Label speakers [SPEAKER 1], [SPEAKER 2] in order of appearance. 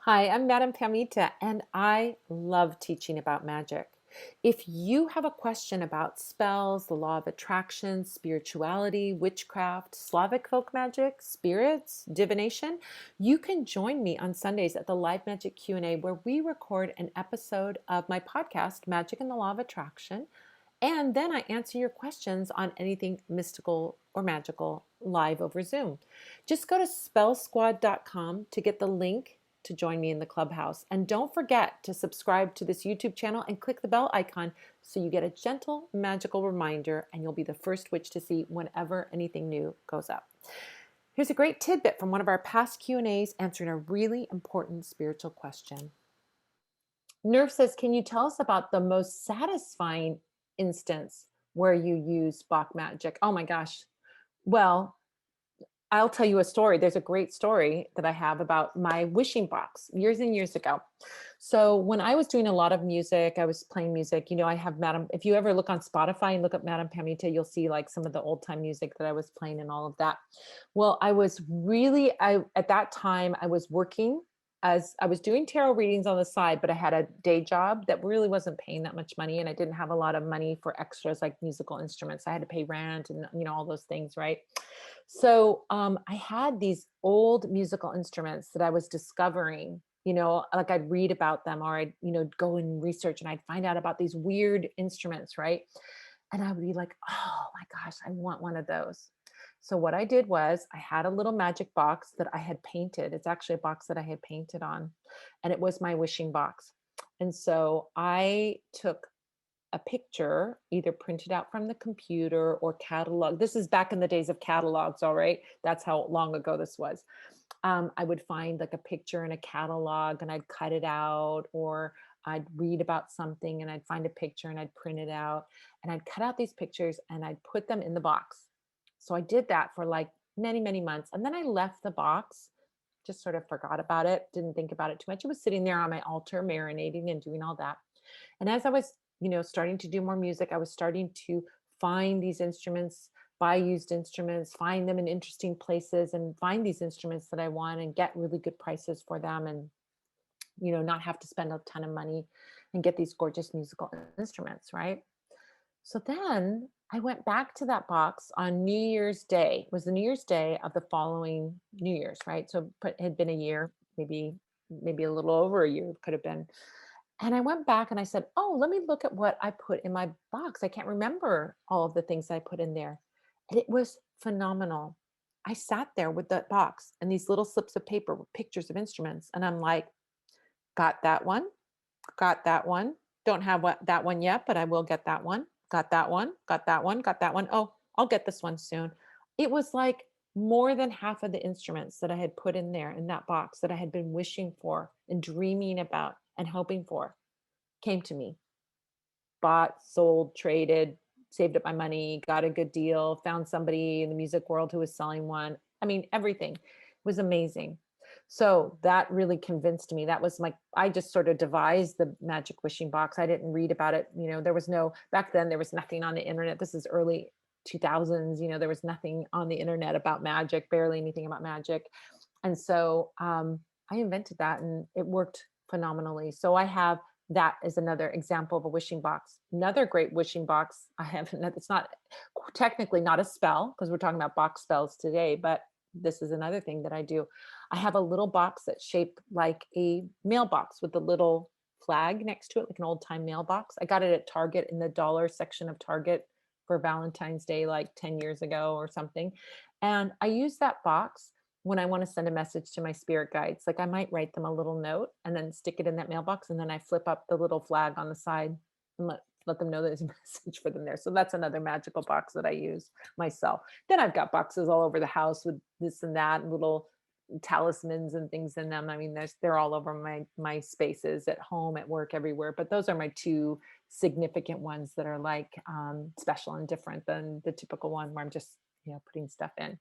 [SPEAKER 1] Hi, I'm Madame Pamita, and I love teaching about magic. If you have a question about spells, the law of attraction, spirituality, witchcraft, Slavic folk magic, spirits, divination, you can join me on Sundays at the Live Magic Q&A where we record an episode of my podcast, Magic and the Law of Attraction, and then I answer your questions on anything mystical or magical live over Zoom. Just go to spellsquad.com to get the link to join me in the clubhouse. And don't forget to subscribe to this YouTube channel and click the bell icon so you get a gentle, magical reminder and you'll be the first witch to see whenever anything new goes up. Here's a great tidbit from one of our past Q&As answering a really important spiritual question. Nerve says, can you tell us about the most satisfying instance where you use Bach magic? Oh my gosh. Well, I'll tell you a story. There's a great story that I have about my wishing box years and years ago. So when I was doing a lot of music, I was playing music. I have Madame, if you ever look on Spotify and look up Madame Pamita, you'll see like some of the old time music that I was playing and all of that. Well, at that time, I was working as I was doing tarot readings on the side, but I had a day job that really wasn't paying that much money. And I didn't have a lot of money for extras like musical instruments. I had to pay rent and, all those things, right? So I had these old musical instruments that I was discovering, like I'd read about them or I'd, go and research and I'd find out about these weird instruments, right? And I would be like, oh my gosh, I want one of those. So what I did was I had a little magic box that I had painted. It's actually a box that I had painted on, and it was my wishing box. And so I took a picture, either printed out from the computer or catalog. This is back in the days of catalogs, all right? That's how long ago this was. I would find like a picture in a catalog and I'd cut it out, or I'd read about something and I'd find a picture and I'd print it out and I'd cut out these pictures and I'd put them in the box. So I did that for like many, many months. And then I left the box, just sort of forgot about it, didn't think about it too much. It was sitting there on my altar, marinating and doing all that. And as I was, starting to do more music, I was starting to find these instruments, buy used instruments, find them in interesting places and find these instruments that I want and get really good prices for them and, not have to spend a ton of money and get these gorgeous musical instruments, right? So then I went back to that box on New Year's Day. It was the New Year's Day of the following New Year's, right? So it had been a year, maybe a little over a year could have been. And I went back and I said, "Oh, let me look at what I put in my box. I can't remember all of the things I put in there." And it was phenomenal. I sat there with that box and these little slips of paper with pictures of instruments. And I'm like, got that one, got that one. Don't have that one yet, but I will get that one. Got that one, got that one, got that one. Oh, I'll get this one soon. It was like more than half of the instruments that I had put in there in that box that I had been wishing for and dreaming about and hoping for came to me. Bought, sold, traded, saved up my money, got a good deal, found somebody in the music world who was selling one. I mean, everything was amazing. So that really convinced me. That was I just sort of devised the magic wishing box. I didn't read about it. There was back then, there was nothing on the internet. This is early 2000s. There was nothing on the internet about magic, barely anything about magic. And so I invented that and it worked phenomenally. So I have that is another example of a wishing box. Another great wishing box I have, it's not technically not a spell because we're talking about box spells today, but this is another thing that I do. I have a little box that's shaped like a mailbox with a little flag next to it, like an old time mailbox. I got it at Target in the dollar section of Target for Valentine's Day, like 10 years ago or something. And I use that box when I want to send a message to my spirit guides. Like I might write them a little note and then stick it in that mailbox. And then I flip up the little flag on the side and let them know there's a message for them there. So that's another magical box that I use myself. Then I've got boxes all over the house with this and that, and little talismans and things in them. I mean, they're all over my spaces at home, at work, everywhere. But those are my two significant ones that are like special and different than the typical one where I'm just putting stuff in.